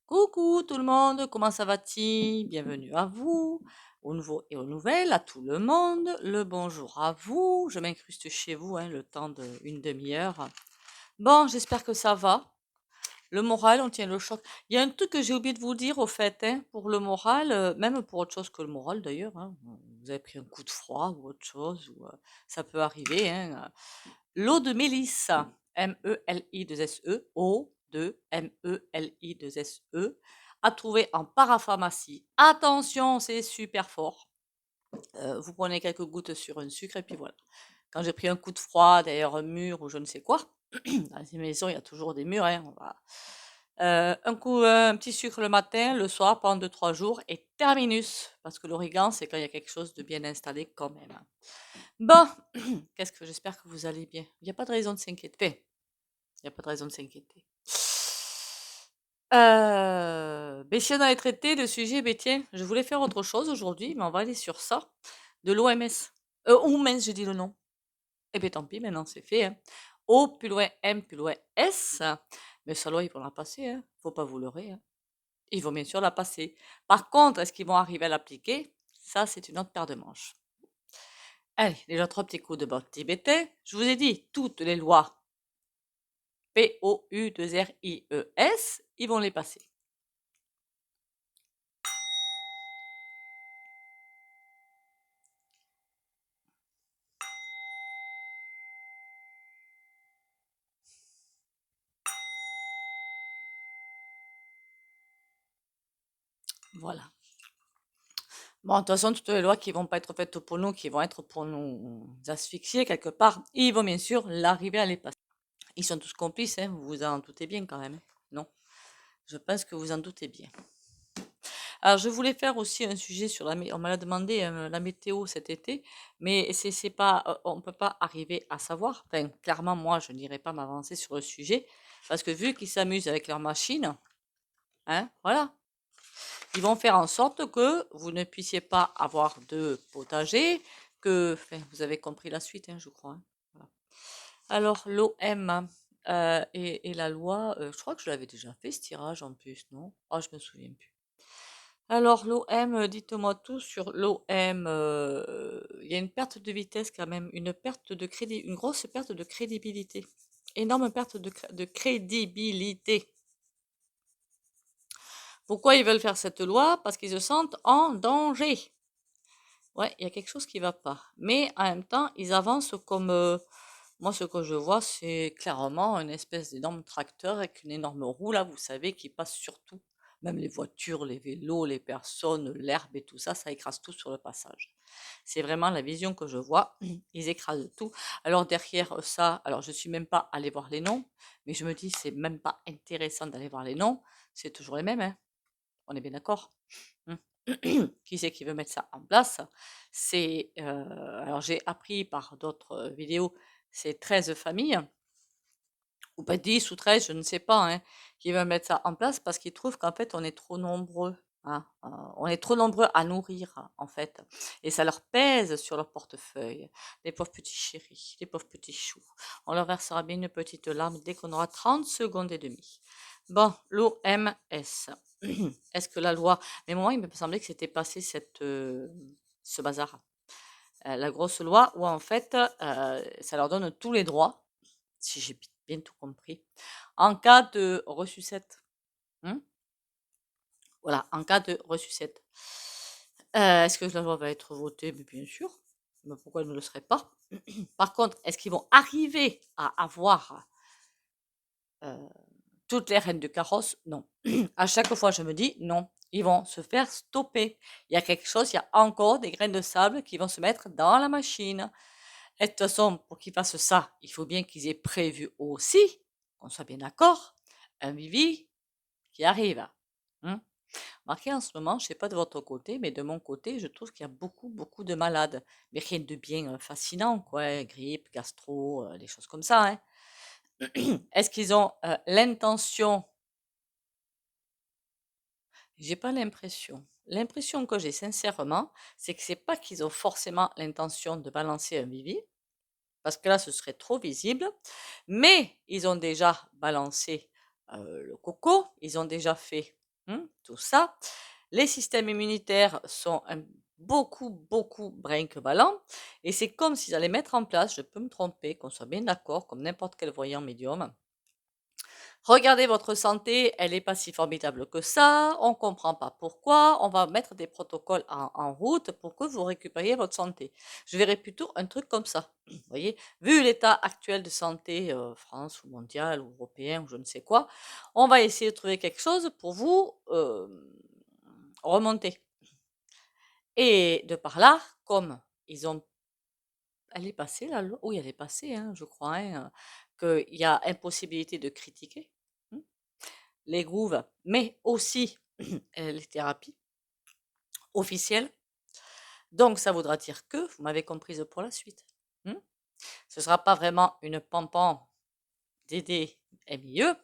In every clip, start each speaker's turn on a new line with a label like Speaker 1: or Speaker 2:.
Speaker 1: Coucou tout le monde, comment ça va-t-il? Bienvenue à vous, aux nouveaux et aux nouvelles, à tout le monde. Le bonjour à vous. Je m'incruste chez vous, le temps d'une demi-heure. Bon, j'espère que ça va. Le moral, on tient le choc. Il y a un truc que j'ai oublié de vous dire au fait, pour le moral, même pour autre chose que le moral d'ailleurs. Vous avez pris un coup de froid ou autre chose, ou ça peut arriver. L'eau de mélisse, M-E-L-I-2-S-E, eau de M-E-L-I-2-S-E, à trouver en parapharmacie. Attention, c'est super fort. Vous prenez quelques gouttes sur un sucre et puis voilà. Quand j'ai pris un coup de froid, d'ailleurs un mur ou je ne sais quoi, dans ces maisons il y a toujours des murs, un petit sucre le matin, le soir pendant 2-3 jours et terminus. Parce que l'origan, c'est quand il y a quelque chose de bien installé quand même. Bon, qu'est-ce que j'espère que vous allez bien. Il n'y a pas de raison de s'inquiéter. Il n'y a pas de raison de s'inquiéter. Mais si on avait traité le sujet, ben tiens, je voulais faire autre chose aujourd'hui, mais on va aller sur ça, de l'OMS. Oh mince, j'ai dit le nom. Eh bien tant pis, maintenant c'est fait. O plus loin M plus loin S. Mais ça, ils vont la passer, faut pas vous leurrer. Ils vont bien sûr la passer. Par contre, est-ce qu'ils vont arriver à l'appliquer? Ça, c'est une autre paire de manches. Allez, déjà 3 petits coups de botte tibétain. Je vous ai dit, toutes les lois P-O-U-2-R-I-E-S, ils vont les passer. Voilà. Bon, de toute façon, toutes les lois qui vont pas être faites pour nous, qui vont être pour nous asphyxier quelque part, ils vont bien sûr l'arriver à les passer. Ils sont tous complices, vous vous en doutez bien quand même, non? Je pense que vous en doutez bien. Alors, je voulais faire aussi un sujet sur on m'a demandé la météo cet été, mais c'est pas, on peut pas arriver à savoir. Enfin, clairement, moi, je n'irai pas m'avancer sur le sujet, parce que vu qu'ils s'amusent avec leurs machines, voilà, ils vont faire en sorte que vous ne puissiez pas avoir de potager, enfin, vous avez compris la suite, je crois. Voilà. Alors, l'OM et la loi, je crois que je l'avais déjà fait ce tirage en plus, non? Oh, je me souviens plus. Alors, l'OM, dites-moi tout sur l'OM. Il y a une perte de vitesse quand même, une perte de crédit, une grosse perte de crédibilité. Énorme perte de crédibilité. Pourquoi ils veulent faire cette loi? Parce qu'ils se sentent en danger. Ouais, il y a quelque chose qui va pas. Mais en même temps, ils avancent comme... moi, ce que je vois, c'est clairement une espèce d'énorme tracteur avec une énorme roue, là, vous savez, qui passe sur tout. Même les voitures, les vélos, les personnes, l'herbe et tout ça, ça écrase tout sur le passage. C'est vraiment la vision que je vois. Ils écrasent tout. Alors derrière ça, alors je suis même pas allée voir les noms, mais je me dis, c'est même pas intéressant d'aller voir les noms. C'est toujours les mêmes, on est bien d'accord. Qui c'est qui veut mettre ça en place? C'est, alors j'ai appris par d'autres vidéos, c'est 13 familles, ou pas 10 ou 13, je ne sais pas, qui veulent mettre ça en place parce qu'ils trouvent qu'en fait on est trop nombreux. On est trop nombreux à nourrir en fait, et ça leur pèse sur leur portefeuille. Les pauvres petits chéris, les pauvres petits choux. On leur versera bien une petite larme dès qu'on aura 30 secondes et demie. Bon, l'OMS. Est-ce que la loi... Mais moi, il me semblait que c'était passé ce bazar. La grosse loi où en fait, ça leur donne tous les droits, si j'ai bien tout compris, en cas de resucette. Voilà, en cas de resucette. Est-ce que la loi va être votée? Mais bien sûr. Mais pourquoi elle ne le serait pas? Par contre, est-ce qu'ils vont arriver à avoir toutes les reines de carrosse? Non. À chaque fois, je me dis non. Ils vont se faire stopper. Il y a quelque chose, il y a encore des grains de sable qui vont se mettre dans la machine. Et de toute façon, pour qu'ils fassent ça, il faut bien qu'ils aient prévu aussi, qu'on soit bien d'accord, un Vivi qui arrive. Marqué en ce moment, je ne sais pas de votre côté, mais de mon côté, je trouve qu'il y a beaucoup, beaucoup de malades. Mais rien de bien fascinant, quoi. Grippe, gastro, des choses comme ça. Est-ce qu'ils ont l'intention? J'ai pas l'impression. L'impression que j'ai sincèrement, c'est que c'est pas qu'ils ont forcément l'intention de balancer un Vivi, parce que là, ce serait trop visible, mais ils ont déjà balancé le coco, ils ont déjà fait tout ça. Les systèmes immunitaires sont beaucoup brinque-ballants. Et c'est comme s'ils allaient mettre en place, je peux me tromper, qu'on soit bien d'accord, comme n'importe quel voyant médium. Regardez votre santé, elle n'est pas si formidable que ça, on ne comprend pas pourquoi, on va mettre des protocoles en route pour que vous récupériez votre santé. Je verrais plutôt un truc comme ça. Vous voyez, vu l'état actuel de santé France ou mondial ou européen ou je ne sais quoi, on va essayer de trouver quelque chose pour vous remonter. Et de par là, comme ils ont... Elle est passée la loi? Oui, elle est passée, hein, je crois, hein, qu'il y a impossibilité de critiquer. Hein, les grooves, mais aussi les thérapies officielles. Donc, ça voudra dire que vous m'avez comprise pour la suite. Ce ne sera pas vraiment une pampan d'aider MIE,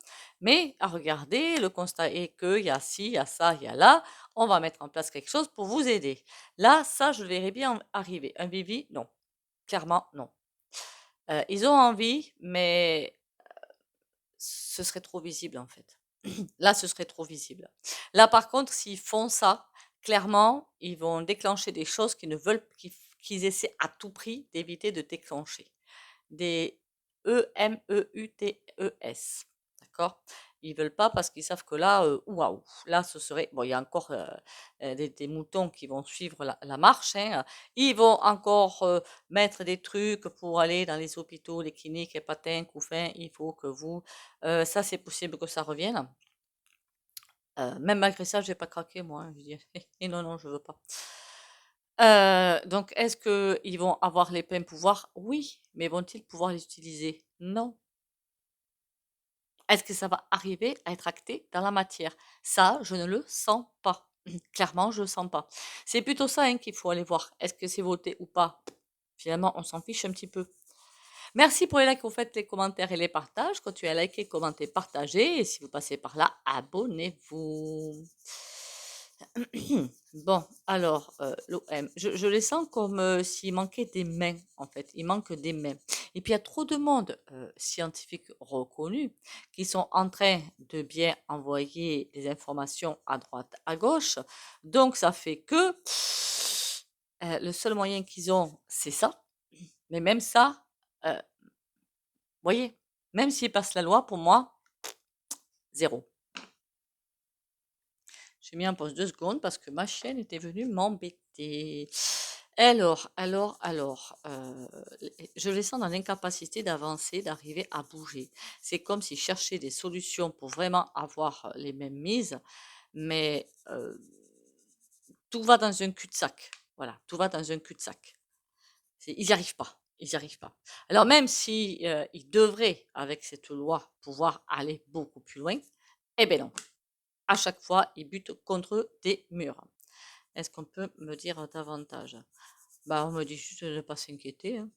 Speaker 1: mais à regarder, le constat est qu'il y a ci, il y a ça, il y a là, on va mettre en place quelque chose pour vous aider. Là, ça, je le verrai bien arriver. Un Vivi, non. Clairement, non. Ils ont envie, mais ce serait trop visible en fait. Là, ce serait trop visible. Là, par contre, s'ils font ça, clairement, ils vont déclencher des choses qu'ils ne veulent, qu'ils essaient à tout prix d'éviter de déclencher. Des EMEUTES. D'accord? Ils veulent pas parce qu'ils savent que là, waouh, là, ce serait. Bon, il y a encore des moutons qui vont suivre la marche. Hein. Ils vont encore mettre des trucs pour aller dans les hôpitaux, les cliniques, les patins, couffins. Il faut que vous. Ça, c'est possible que ça revienne. Même malgré ça, je vais pas craquer, moi. Hein, je dis, et non, non, je veux pas. Donc, est-ce qu'ils vont avoir les pleins pouvoirs? Oui, mais vont-ils pouvoir les utiliser? Non. Est-ce que ça va arriver à être acté dans la matière? Ça, je ne le sens pas. Clairement, je ne le sens pas. C'est plutôt ça hein, qu'il faut aller voir. Est-ce que c'est voté ou pas? Finalement, on s'en fiche un petit peu. Merci pour les likes, vous faites les commentaires et les partages. Continuez à liker, commenter, partager. Et si vous passez par là, abonnez-vous. Bon, alors, l'OM, je les sens comme s'il manquait des mains, en fait. Il manque des mains. Et puis, il y a trop de monde scientifique reconnu qui sont en train de bien envoyer des informations à droite, à gauche. Donc, ça fait que le seul moyen qu'ils ont, c'est ça. Mais même ça, voyez, même s'ils passent la loi, pour moi, zéro. J'ai mis en pause 2 secondes parce que ma chaîne était venue m'embêter. Alors, je les sens dans l'incapacité d'avancer, d'arriver à bouger. C'est comme s'ils cherchaient des solutions pour vraiment avoir les mêmes mises, mais tout va dans un cul-de-sac. Voilà, tout va dans un cul-de-sac. Ils n'y arrivent pas. Ils n'y arrivent pas. Alors même si ils devraient, avec cette loi, pouvoir aller beaucoup plus loin, eh bien non. À chaque fois, ils butent contre des murs. Est-ce qu'on peut me dire davantage? Bah, on me dit juste de ne pas s'inquiéter. Hein.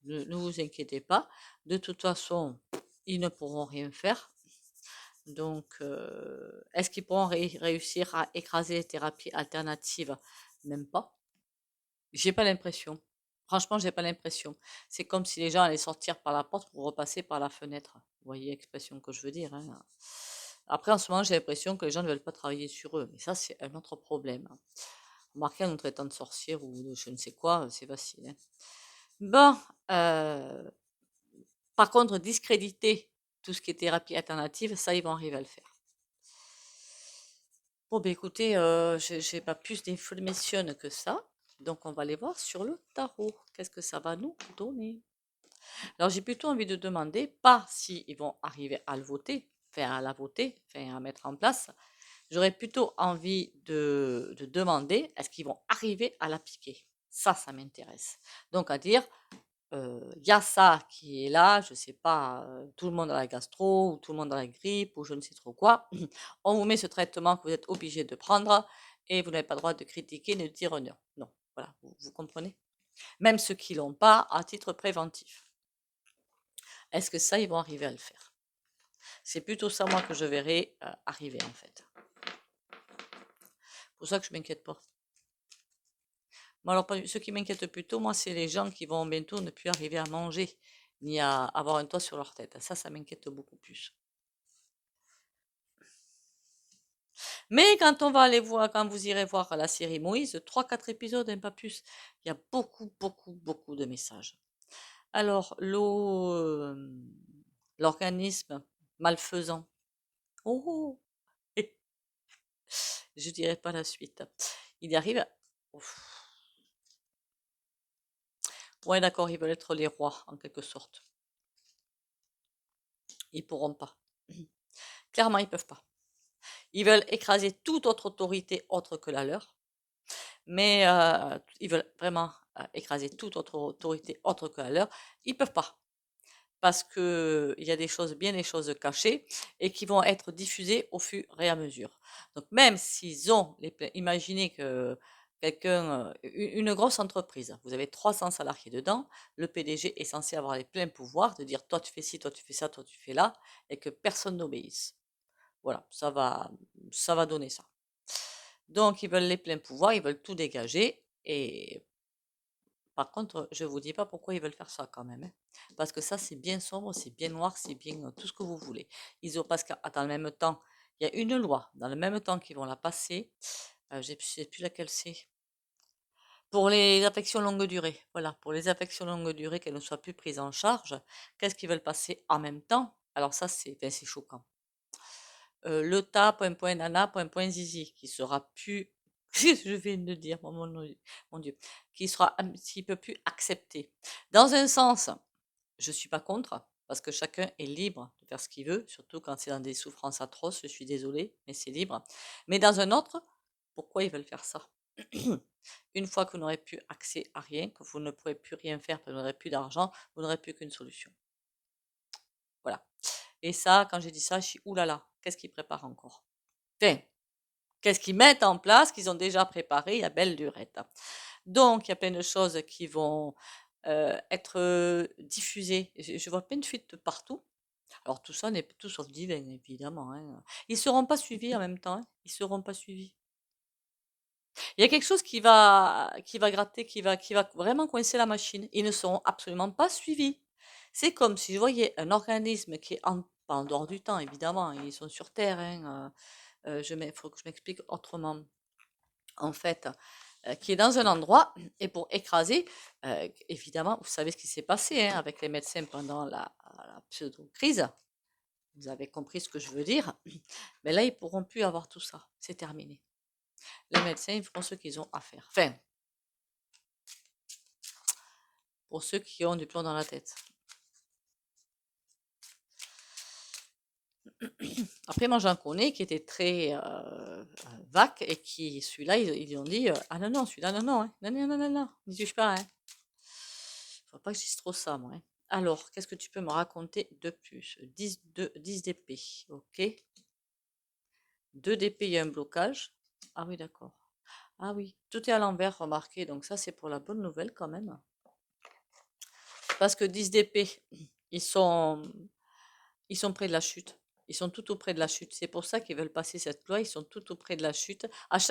Speaker 1: Ne vous inquiétez pas. De toute façon, ils ne pourront rien faire. Donc, est-ce qu'ils pourront réussir à écraser les thérapies alternatives? Même pas. J'ai pas l'impression. Franchement, j'ai pas l'impression. C'est comme si les gens allaient sortir par la porte pour repasser par la fenêtre. Vous voyez l'expression que je veux dire. Hein. Après, en ce moment, j'ai l'impression que les gens ne veulent pas travailler sur eux. Mais ça, c'est un autre problème. Remarquez, en nous traitant de sorcières ou de je ne sais quoi, c'est facile. Hein. Bon, par contre, discréditer tout ce qui est thérapie alternative, ça, ils vont arriver à le faire. Bon, ben écoutez, je n'ai pas plus d'informations que ça. Donc, on va aller voir sur le tarot. Qu'est-ce que ça va nous donner? Alors, j'ai plutôt envie de demander, pas si ils vont arriver à le voter, enfin à la voter, enfin à mettre en place. J'aurais plutôt envie de demander, est-ce qu'ils vont arriver à l'appliquer? Ça m'intéresse. Donc, à dire, il y a ça qui est là, je ne sais pas, tout le monde a la gastro, ou tout le monde a la grippe, ou je ne sais trop quoi. On vous met ce traitement que vous êtes obligé de prendre, et vous n'avez pas le droit de critiquer, ni de dire non. Non, voilà, vous comprenez? Même ceux qui l'ont pas, à titre préventif. Est-ce que ça, ils vont arriver à le faire? C'est plutôt ça, moi, que je verrai arriver, en fait. C'est pour ça que je ne m'inquiète pas. Bon, alors, ce qui m'inquiète plutôt, moi, c'est les gens qui vont bientôt ne plus arriver à manger, ni à avoir un toit sur leur tête. Ça m'inquiète beaucoup plus. Mais quand on va aller voir, quand vous irez voir la série Moïse, 3-4 épisodes, hein, pas plus, il y a beaucoup, beaucoup, beaucoup de messages. Alors, l'organisme malfaisant. Oh, je dirais pas la suite. Il y arrive. Ouf. Ouais, d'accord, ils veulent être les rois, en quelque sorte. Ils pourront pas. Clairement, ils peuvent pas. Ils veulent écraser toute autre autorité autre que la leur, mais ils veulent vraiment écraser toute autre autorité autre que la leur. Ils peuvent pas parce que il y a des choses, bien des choses cachées et qui vont être diffusées au fur et à mesure. Donc même s'ils ont imaginez que quelqu'un, une grosse entreprise, vous avez 300 salariés dedans, le PDG est censé avoir les pleins pouvoirs de dire toi tu fais ci, toi tu fais ça, toi tu fais là, et que personne n'obéisse. Voilà, ça va donner ça. Donc, ils veulent les pleins pouvoirs, ils veulent tout dégager. Et par contre, je ne vous dis pas pourquoi ils veulent faire ça quand même, hein. Parce que ça, c'est bien sombre, c'est bien noir, c'est bien tout ce que vous voulez. Ils ont, parce que dans le même temps, il y a une loi, dans le même temps qu'ils vont la passer, je ne sais plus laquelle c'est. Pour les affections longue durée, voilà, pour les affections longue durée, qu'elles ne soient plus prises en charge, qu'est-ce qu'ils veulent passer en même temps? Alors ça, c'est choquant. Le tas, point, point, nana, point, point, zizi, qui sera plus, je vais le dire, mon Dieu, qui sera, qui peut plus accepter. Dans un sens, je suis pas contre, parce que chacun est libre de faire ce qu'il veut, surtout quand c'est dans des souffrances atroces, je suis désolée, mais c'est libre. Mais dans un autre, pourquoi ils veulent faire ça? Une fois que vous n'aurez plus accès à rien, que vous ne pourrez plus rien faire, que vous n'aurez plus d'argent, vous n'aurez plus qu'une solution. Voilà. Et ça, quand j'ai dit ça, je suis oulala, qu'est-ce qu'ils préparent encore? Enfin, qu'est-ce qu'ils mettent en place, qu'ils ont déjà préparé, il y a belle lurette. Donc, il y a plein de choses qui vont être diffusées. Je vois plein de fuites partout. Alors, tout ça n'est tout sauf divin, évidemment, hein. Ils ne seront pas suivis en même temps, hein. Ils ne seront pas suivis. Il y a quelque chose qui va gratter, qui va vraiment coincer la machine. Ils ne seront absolument pas suivis. C'est comme si je voyais un organisme qui est pas en dehors du temps, évidemment, ils sont sur Terre, hein, faut que je m'explique autrement. En fait, qui est dans un endroit et pour écraser, évidemment, vous savez ce qui s'est passé hein, avec les médecins pendant la pseudo-crise. Vous avez compris ce que je veux dire. Mais là, ils pourront plus avoir tout ça. C'est terminé. Les médecins, ils feront ce qu'ils ont à faire. Enfin, pour ceux qui ont du plomb dans la tête. Après, moi, j'en connais qui étaient très vac et qui, celui-là, ils ont dit ah non, non, celui-là, non, non, hein. Non, non, non, non, non, n'y touche pas. Hein. Faut pas que je dise trop ça, moi. Hein. Alors, qu'est-ce que tu peux me raconter de plus? 10 d'épée, ok. 2 d'épée, il y a un blocage. Ah oui, d'accord. Ah oui, tout est à l'envers, remarquez. Donc ça, c'est pour la bonne nouvelle quand même. Parce que 10 d'épée, ils sont, ils sont près de la chute. Ils sont tout auprès de la chute. C'est pour ça qu'ils veulent passer cette loi. Ils sont tout auprès de la chute.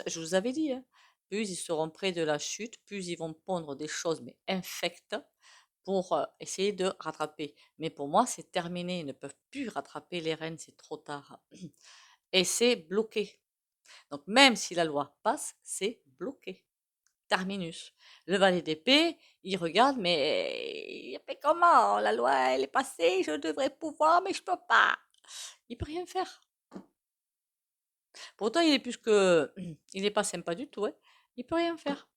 Speaker 1: Je vous avais dit, hein, plus ils seront près de la chute, plus ils vont pondre des choses, mais infectes, pour essayer de rattraper. Mais pour moi, c'est terminé. Ils ne peuvent plus rattraper les reines, c'est trop tard. Et c'est bloqué. Donc même si la loi passe, c'est bloqué. Terminus. Le valet d'épée, il regarde, mais comment? La loi, elle est passée, je devrais pouvoir, mais je peux pas. Il peut rien faire. Pourtant, il est plus que, il est pas sympa du tout, hein. Il peut rien faire.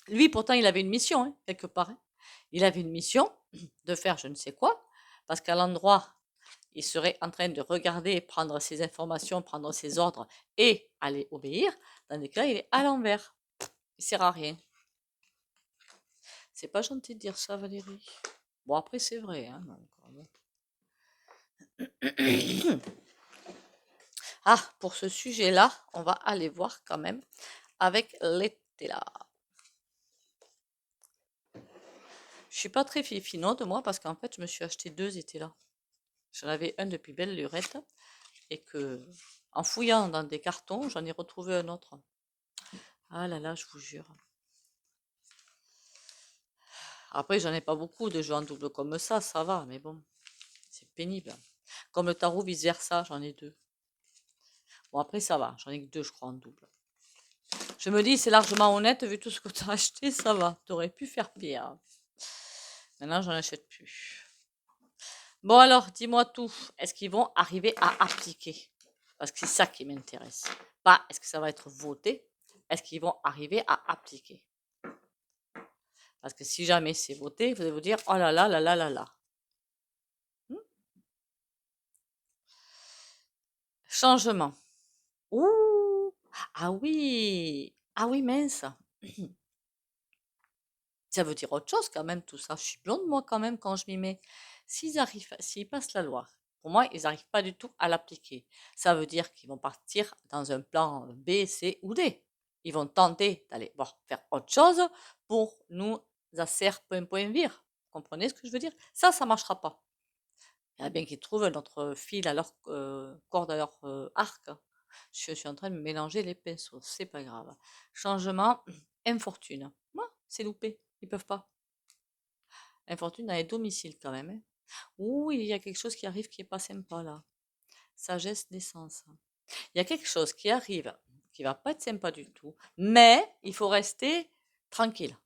Speaker 1: Lui, pourtant, il avait une mission, hein, quelque part. Hein. Il avait une mission de faire je ne sais quoi, parce qu'à l'endroit, il serait en train de regarder, prendre ses informations, prendre ses ordres et aller obéir. Dans des cas, il est à l'envers. Il sert à rien. C'est pas gentil de dire ça, Valérie. Bon, après, c'est vrai. Hein, ah, pour ce sujet-là, on va aller voir quand même avec l'été là. Je suis pas très fifinote, moi, parce qu'en fait, je me suis acheté 2 étés là. J'en avais un depuis belle lurette et que, en fouillant dans des cartons, j'en ai retrouvé un autre. Ah là là, je vous jure. Après, j'en ai pas beaucoup de jeux en double comme ça va, mais bon, c'est pénible. Comme le tarot vice-versa, j'en ai 2. Bon, après, ça va. J'en ai que 2, je crois, en double. Je me dis, c'est largement honnête, vu tout ce que tu as acheté, ça va. Tu aurais pu faire pire. Maintenant, j'en achète plus. Bon, alors, dis-moi tout. Est-ce qu'ils vont arriver à appliquer? Parce que c'est ça qui m'intéresse. Pas est-ce que ça va être voté, est-ce qu'ils vont arriver à appliquer? Parce que si jamais c'est voté, vous allez vous dire, oh là là là là là là. Changement. Ouh! Ah oui! Ah oui, mince! Ça veut dire autre chose quand même, tout ça. Je suis blonde, moi, quand même, quand je m'y mets. S'ils passent la loi, pour moi, ils n'arrivent pas du tout à l'appliquer. Ça veut dire qu'ils vont partir dans un plan B, C ou D. Ils vont tenter d'aller faire autre chose pour nous asserre point vire. Vous comprenez ce que je veux dire? Ça ne marchera pas. Il y a bien qu'ils trouvent notre fil à leur corde à leur arc. Je suis en train de me mélanger les pinceaux, c'est pas grave. Changement, infortune. Moi, c'est loupé, ils peuvent pas. Infortune dans les domiciles quand même, hein. Ouh, il y a quelque chose qui arrive qui est pas sympa là. Sagesse, naissance. Il y a quelque chose qui arrive qui va pas être sympa du tout, mais il faut rester tranquille.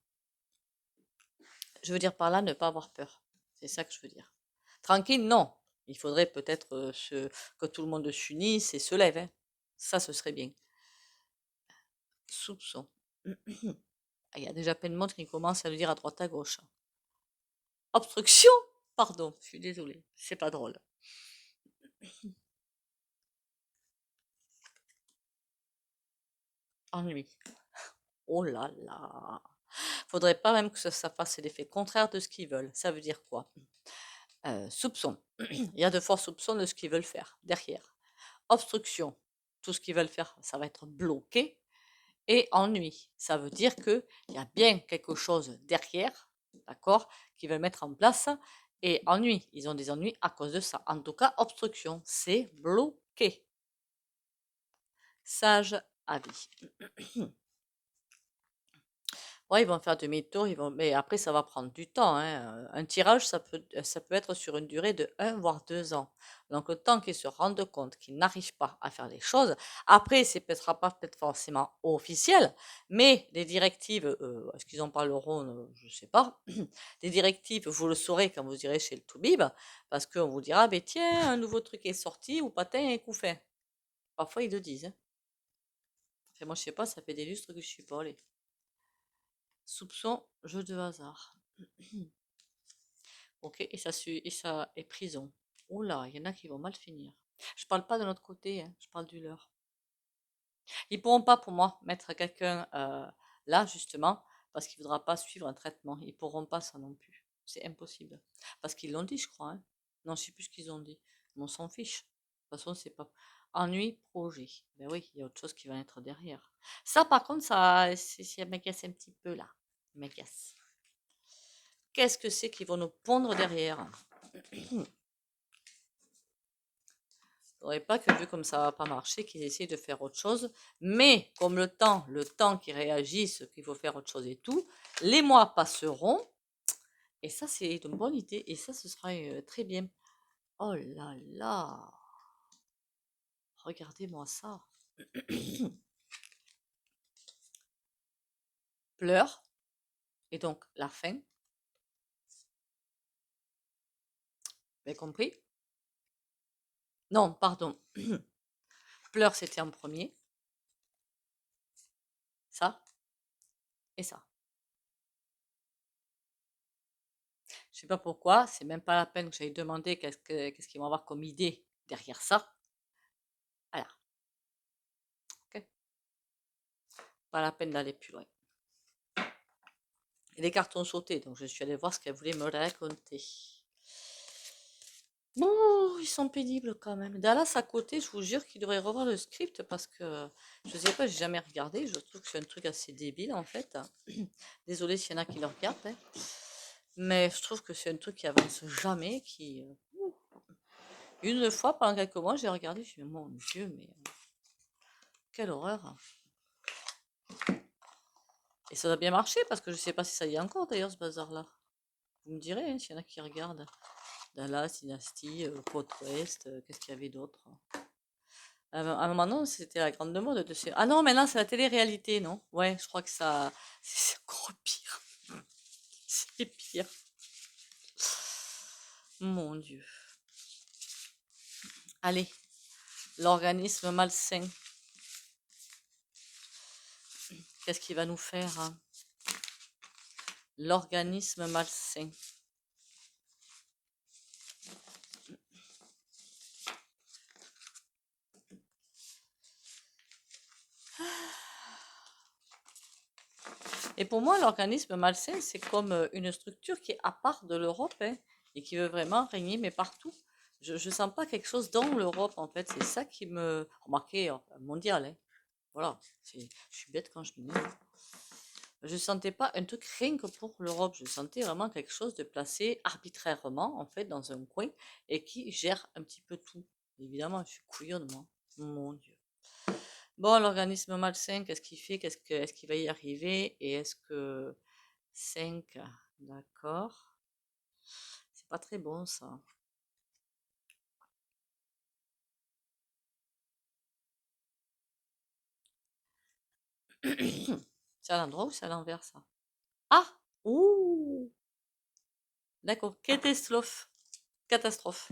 Speaker 1: Je veux dire par là ne pas avoir peur. C'est ça que je veux dire. Tranquille, non. Il faudrait peut-être que tout le monde s'unisse et se lève, hein. Ça, ce serait bien. Soupçon. Il y a déjà plein de monde qui commence à le dire à droite à gauche. Obstruction? Pardon, je suis désolée. C'est pas drôle. Ennui. Oh là là. Faudrait pas même que ça fasse l'effet contraire de ce qu'ils veulent. Ça veut dire quoi? Soupçon. Il y a de forts soupçons de ce qu'ils veulent faire derrière. Obstruction. Tout ce qu'ils veulent faire, ça va être bloqué. Et ennui. Ça veut dire qu'il y a bien quelque chose derrière, d'accord, qu'ils veulent mettre en place. Et ennui. Ils ont des ennuis à cause de ça. En tout cas, obstruction. C'est bloqué. Sage avis. Ouais, ils vont faire demi-tour, mais après, ça va prendre du temps, hein. Un tirage, ça peut être sur une durée de 1 voire 2 ans. Donc, le temps qu'ils se rendent compte qu'ils n'arrivent pas à faire les choses. Après, c'est peut-être pas peut-être forcément officiel, mais les directives, est-ce qu'ils en parleront, je ne sais pas. Les directives, vous le saurez quand vous irez chez le Toubib, parce qu'on vous dira, ben tiens, un nouveau truc est sorti, ou patin est coup fait. Parfois, ils le disent, hein. Enfin, moi, je sais pas, ça fait des lustres que je suis pas allée. Soupçon, jeu de hasard. Ok, et ça est prison. Oh là, il y en a qui vont mal finir. Je parle pas de notre côté, hein, je parle du leur. Ils pourront pas, pour moi, mettre quelqu'un là, justement, parce qu'il voudra pas suivre un traitement. Ils pourront pas ça non plus. C'est impossible. Parce qu'ils l'ont dit, je crois, hein. Non, je sais plus ce qu'ils ont dit. Mais on s'en fiche. De toute façon, c'est pas. Ennui, projet. Ben oui, il y a autre chose qui va être derrière. Ça, par contre, ça m'agace un petit peu là. Ça m'agace. Qu'est-ce que c'est qu'ils vont nous pondre derrière? Faudrait pas que, vu comme ça va pas marcher, qu'ils essayent de faire autre chose. Mais comme le temps qu'ils réagissent, qu'il faut faire autre chose et tout, les mois passeront. Et ça, c'est une bonne idée. Et ça, ce sera très bien. Oh là là. Regardez-moi ça. Pleure. Et donc, la fin. Vous avez compris? Non, pardon. Pleure, c'était en premier. Ça. Et ça. Je sais pas pourquoi, c'est même pas la peine que j'aille demander qu'est-ce qu'ils vont avoir comme idée derrière ça. Voilà, ok. Pas la peine d'aller plus loin. Et les cartons sautés, donc je suis allée voir ce qu'elle voulait me raconter. Bon, ils sont pénibles quand même. Dallas à côté, je vous jure qu'il devrait revoir le script parce que je sais pas, j'ai jamais regardé. Je trouve que c'est un truc assez débile en fait. Désolée s'il y en a qui le regardent, hein. Mais je trouve que c'est un truc qui avance jamais, Une fois, pendant quelques mois, j'ai regardé, je me suis dit, mon Dieu, mais quelle horreur. Et ça a bien marché parce que je sais pas si ça y est encore d'ailleurs ce bazar-là. Vous me direz hein, s'il y en a qui regardent. Dallas, Dynasty, Côte Ouest, qu'est-ce qu'il y avait d'autre? À un moment donné, c'était la grande mode de ces... Ah non, maintenant c'est la télé-réalité, non? Ouais, je crois que ça... C'est encore pire. C'est pire. Mon Dieu. Allez, l'organisme malsain. Qu'est-ce qu'il va nous faire, hein? L'organisme malsain. Et pour moi, l'organisme malsain, c'est comme une structure qui est à part de l'Europe, hein, et qui veut vraiment régner, mais partout. Je ne sens pas quelque chose dans l'Europe, en fait. C'est ça qui me... Remarquez, mondial, hein. Voilà. Je suis bête quand je dis non. Je sentais pas un truc rien que pour l'Europe. Je sentais vraiment quelque chose de placé arbitrairement, en fait, dans un coin, et qui gère un petit peu tout. Évidemment, je suis couillonne, moi. Mon Dieu. Bon, l'organisme malsain, qu'est-ce qu'il fait? Est-ce qu'il va y arriver? Et est-ce que 5, d'accord. C'est pas très bon ça. C'est à l'endroit ou c'est à l'envers ça? Ah! Ouh! D'accord. Catastrophe. Catastrophe.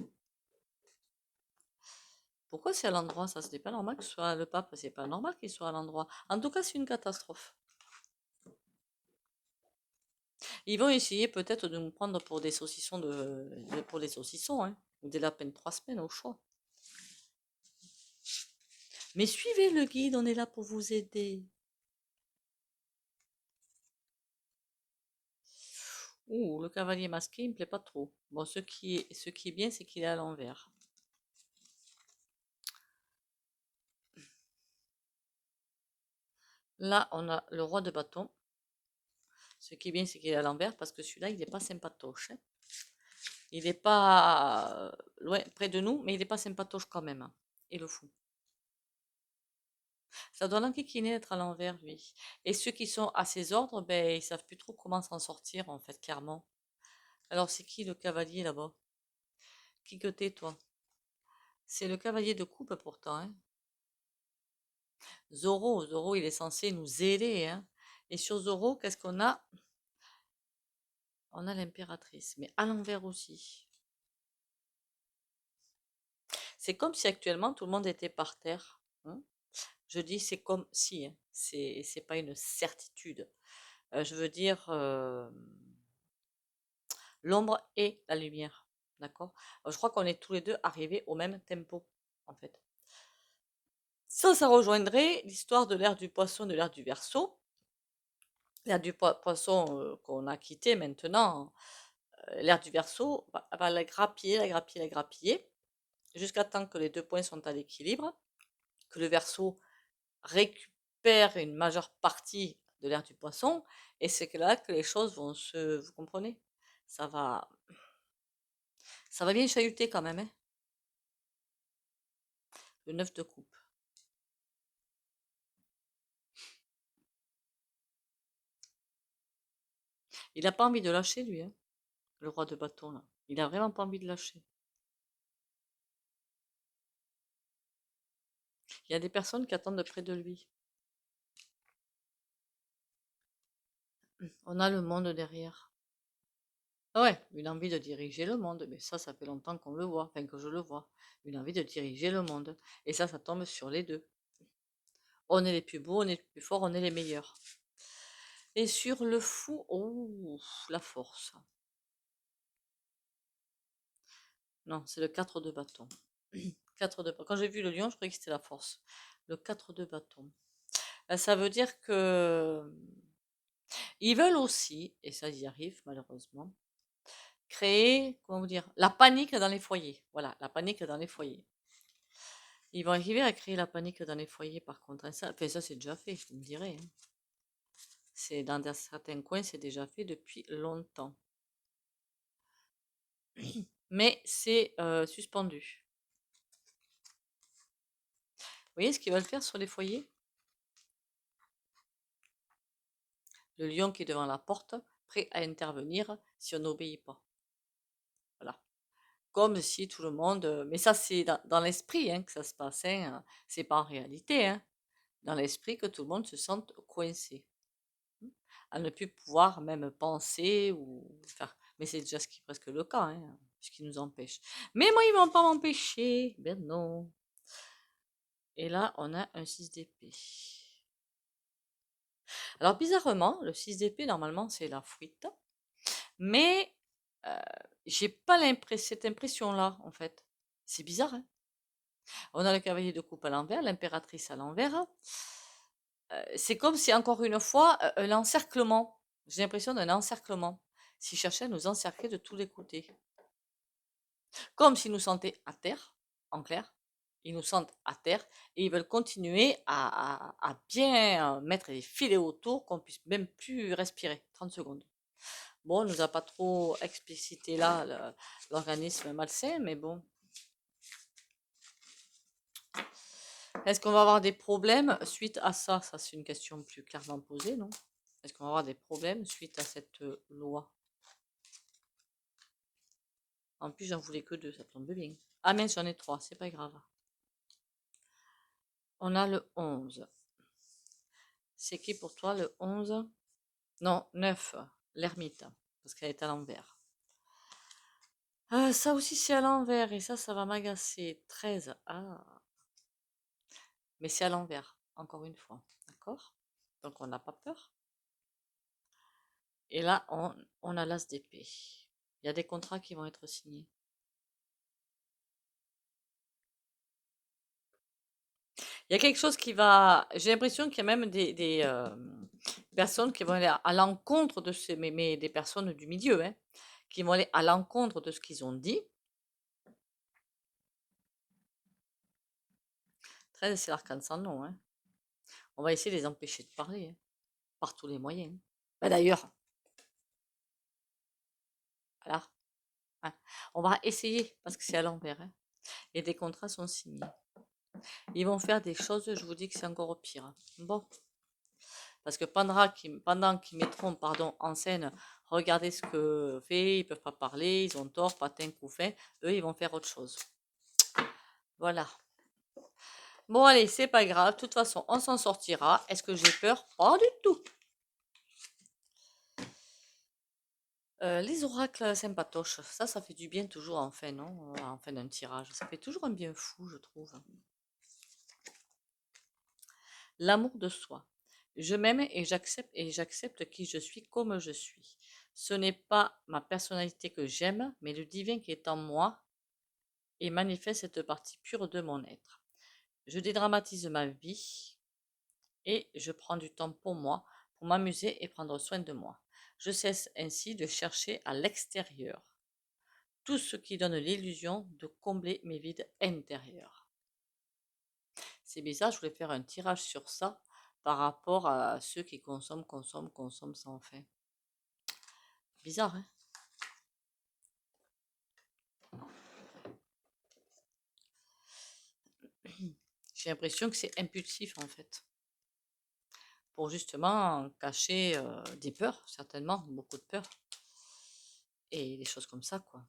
Speaker 1: Pourquoi c'est à l'endroit ça? Ce n'est pas normal que ce soit le pape. C'est pas normal qu'il soit à l'endroit. En tout cas, c'est une catastrophe. Ils vont essayer peut-être de nous prendre pour des saucissons pour des saucissons, hein. Ou des lapins de 3 semaines au choix. Mais suivez le guide, on est là pour vous aider. Ouh, le cavalier masqué, il me plaît pas trop. Bon, ce qui est bien, c'est qu'il est à l'envers. Là, on a le roi de bâton. Ce qui est bien, c'est qu'il est à l'envers parce que celui-là, il n'est pas sympatoche, hein. Il n'est pas loin, près de nous, mais il n'est pas sympatoche quand même, hein. Et le fou. Ça doit l'enquiquiner d'être à l'envers, lui. Et ceux qui sont à ses ordres, ben, ils savent plus trop comment s'en sortir, en fait, clairement. Alors, c'est qui le cavalier là-bas? Qui que t'es, toi? C'est le cavalier de coupe pourtant, hein. Zoro, il est censé nous aider, hein. Et sur Zoro, qu'est-ce qu'on a? On a l'impératrice, mais à l'envers aussi. C'est comme si actuellement tout le monde était par terre, hein. Je dis c'est comme si, hein. C'est pas une certitude. Je veux dire l'ombre et la lumière, d'accord? Je crois qu'on est tous les deux arrivés au même tempo, en fait. Ça rejoindrait l'histoire de l'ère du poisson, de l'ère du Verseau. L'ère du poisson qu'on a quitté maintenant, l'ère du Verseau va la grappiller, jusqu'à temps que les 2 points sont à l'équilibre, que le Verseau récupère une majeure partie de l'ère du poisson, et c'est que là que les choses vont se... Vous comprenez? Ça va, ça va bien chahuter quand même, hein, le 9 de coupe. Il n'a pas envie de lâcher, lui, hein, le roi de bâton, là. Il a vraiment pas envie de lâcher. Il y a des personnes qui attendent près de lui. On a le monde derrière. Ah ouais, une envie de diriger le monde, mais ça fait longtemps qu'on le voit, enfin que je le vois. Une envie de diriger le monde. Et ça tombe sur les deux. On est les plus beaux, on est les plus forts, on est les meilleurs. Et sur le fou, oh, la force. Non, c'est le 4 de bâton. 4 de... Quand j'ai vu le lion, je croyais que c'était la force. Le 4 de bâton. Ça veut dire que ils veulent aussi, et ça y arrive malheureusement, créer, comment vous dire, la panique dans les foyers. Voilà, la panique dans les foyers. Ils vont arriver à créer la panique dans les foyers par contre, hein. Ça, enfin, ça c'est déjà fait, vous me direz, hein. C'est dans certains coins, c'est déjà fait depuis longtemps. Mais c'est suspendu. Vous voyez ce qu'ils veulent faire sur les foyers? Le lion qui est devant la porte, prêt à intervenir si on n'obéit pas. Voilà. comme si tout le monde, mais ça c'est dans l'esprit hein, que ça se passe, hein, c'est pas en réalité, hein, dans l'esprit que tout le monde se sente coincé, à ne plus pouvoir même penser ou faire. Mais c'est déjà ce qui est presque le cas, hein, ce qui nous empêche. Mais moi, ils vont pas m'empêcher. Ben non. Et là, on a un 6 d'épée. Alors, bizarrement, le 6 d'épée, normalement, c'est la fuite. Mais j'ai pas cette impression-là, en fait. C'est bizarre, hein. On a le cavalier de coupe à l'envers, l'impératrice à l'envers. C'est comme si, encore une fois, l'encerclement. J'ai l'impression d'un encerclement. S'ils cherchaient à nous encercler de tous les côtés. Comme s'ils nous sentaient à terre, en clair. Ils nous sentent à terre et ils veulent continuer à bien mettre des filets autour qu'on puisse même plus respirer. 30 secondes. Bon, on nous a pas trop explicité là l'organisme malsain, mais bon. Est-ce qu'on va avoir des problèmes suite à ça? Ça, c'est une question plus clairement posée, non? Est-ce qu'on va avoir des problèmes suite à cette loi? En plus, j'en voulais que 2, ça tombe bien. Ah mince, j'en ai 3, c'est pas grave. On a le 11. C'est qui pour toi le 11? Non, 9, l'ermite, parce qu'elle est à l'envers. Ça aussi c'est à l'envers, et ça va m'agacer. 13, ah. Mais c'est à l'envers, encore une fois, d'accord? Donc on n'a pas peur. Et là, on a l'as d'épée. Il y a des contrats qui vont être signés. Il y a quelque chose qui va. J'ai l'impression qu'il y a même des personnes qui vont aller à l'encontre de ces. Mais des personnes du milieu, hein, qui vont aller à l'encontre de ce qu'ils ont dit. 13, c'est l'arcane sans nom, hein. On va essayer de les empêcher de parler, hein, par tous les moyens. Bah, d'ailleurs, voilà. Hein, on va essayer, parce que c'est à l'envers, hein, et des contrats sont signés. Ils vont faire des choses, je vous dis que c'est encore pire. Bon. Parce que pendant qu'ils mettront en scène, regardez ce que fait, ils peuvent pas parler, ils ont tort, patin, couffin, eux, ils vont faire autre chose. Voilà. Bon, allez, c'est pas grave, de toute façon, on s'en sortira. Est-ce que j'ai peur? Pas du tout. Les oracles sympatoches, ça fait du bien toujours en fin, non? En fin d'un tirage. Ça fait toujours un bien fou, je trouve. L'amour de soi. Je m'aime et j'accepte qui je suis comme je suis. Ce n'est pas ma personnalité que j'aime, mais le divin qui est en moi et manifeste cette partie pure de mon être. Je dédramatise ma vie et je prends du temps pour moi, pour m'amuser et prendre soin de moi. Je cesse ainsi de chercher à l'extérieur tout ce qui donne l'illusion de combler mes vides intérieurs. C'est bizarre, je voulais faire un tirage sur ça par rapport à ceux qui consomment sans fin. Bizarre, hein? J'ai l'impression que c'est impulsif en fait. Pour justement cacher des peurs, certainement, beaucoup de peurs. Et des choses comme ça, quoi.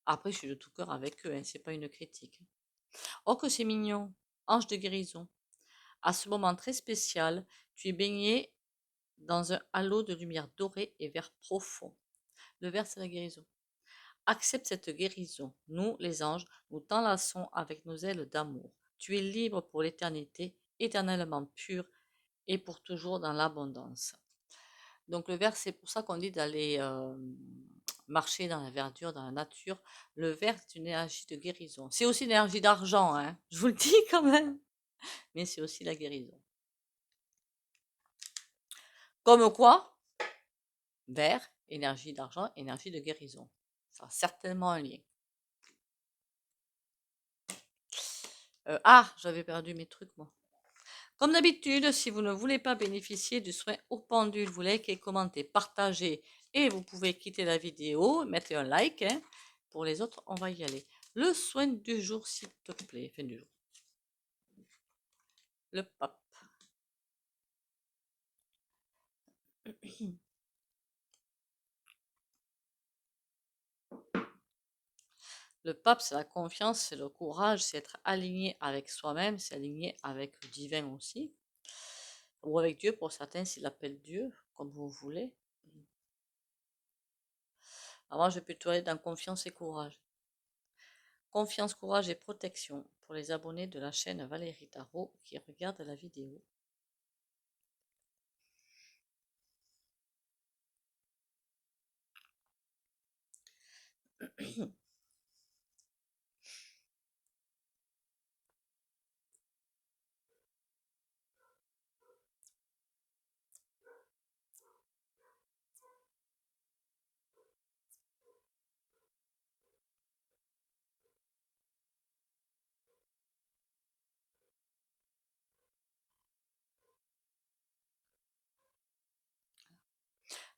Speaker 1: Après, je suis de tout cœur avec eux, hein, c'est pas une critique. Oh, que c'est mignon! Ange de guérison. À ce moment très spécial, tu es baigné dans un halo de lumière dorée et vert profond. Le vert, c'est la guérison. Accepte cette guérison. Nous, les anges, nous t'enlaçons avec nos ailes d'amour. Tu es libre pour l'éternité, éternellement pur et pour toujours dans l'abondance. Donc le vert, c'est pour ça qu'on dit d'aller marcher dans la verdure, dans la nature. Le vert, c'est une énergie de guérison. C'est aussi une énergie d'argent, hein, je vous le dis quand même. Mais c'est aussi la guérison. Comme quoi, vert, énergie d'argent, énergie de guérison. Ça a certainement un lien. J'avais perdu mes trucs, moi. Comme d'habitude, si vous ne voulez pas bénéficier du soin au pendule, vous likez, commentez, partagez et vous pouvez quitter la vidéo, mettez un like. Hein. Pour les autres, on va y aller. Le soin du jour, s'il te plaît. Fin du jour. Le pape. Le pape, c'est la confiance, c'est le courage, c'est être aligné avec soi-même, c'est aligné avec le divin aussi. Ou avec Dieu, pour certains, s'ils l'appellent Dieu, comme vous voulez. Alors moi, je vais plutôt aller dans confiance et courage. Confiance, courage et protection pour les abonnés de la chaîne Valérie Tarot qui regardent la vidéo.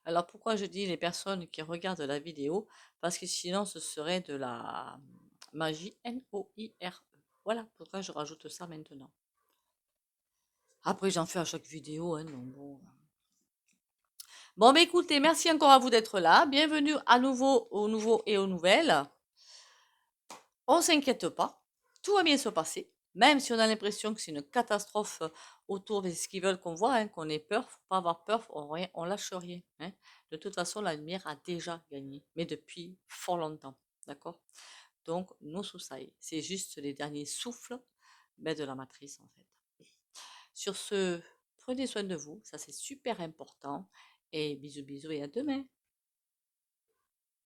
Speaker 1: Alors pourquoi je dis les personnes qui regardent la vidéo? Parce que sinon ce serait de la magie Noire. Voilà pourquoi je rajoute ça maintenant. Après j'en fais à chaque vidéo, hein, donc bon. Bon, bah écoutez, merci encore à vous d'être là. Bienvenue à nouveau aux nouveaux et aux nouvelles. On s'inquiète pas, tout va bien se passer. Même si on a l'impression que c'est une catastrophe autour de ce qu'ils veulent qu'on voit, hein, qu'on ait peur, faut pas avoir peur, on lâche rien. Hein. De toute façon, la lumière a déjà gagné, mais depuis fort longtemps, d'accord? Donc, nous sous ça, c'est juste les derniers souffles de la matrice en fait. Sur ce, prenez soin de vous, ça c'est super important. Et bisous bisous et à demain.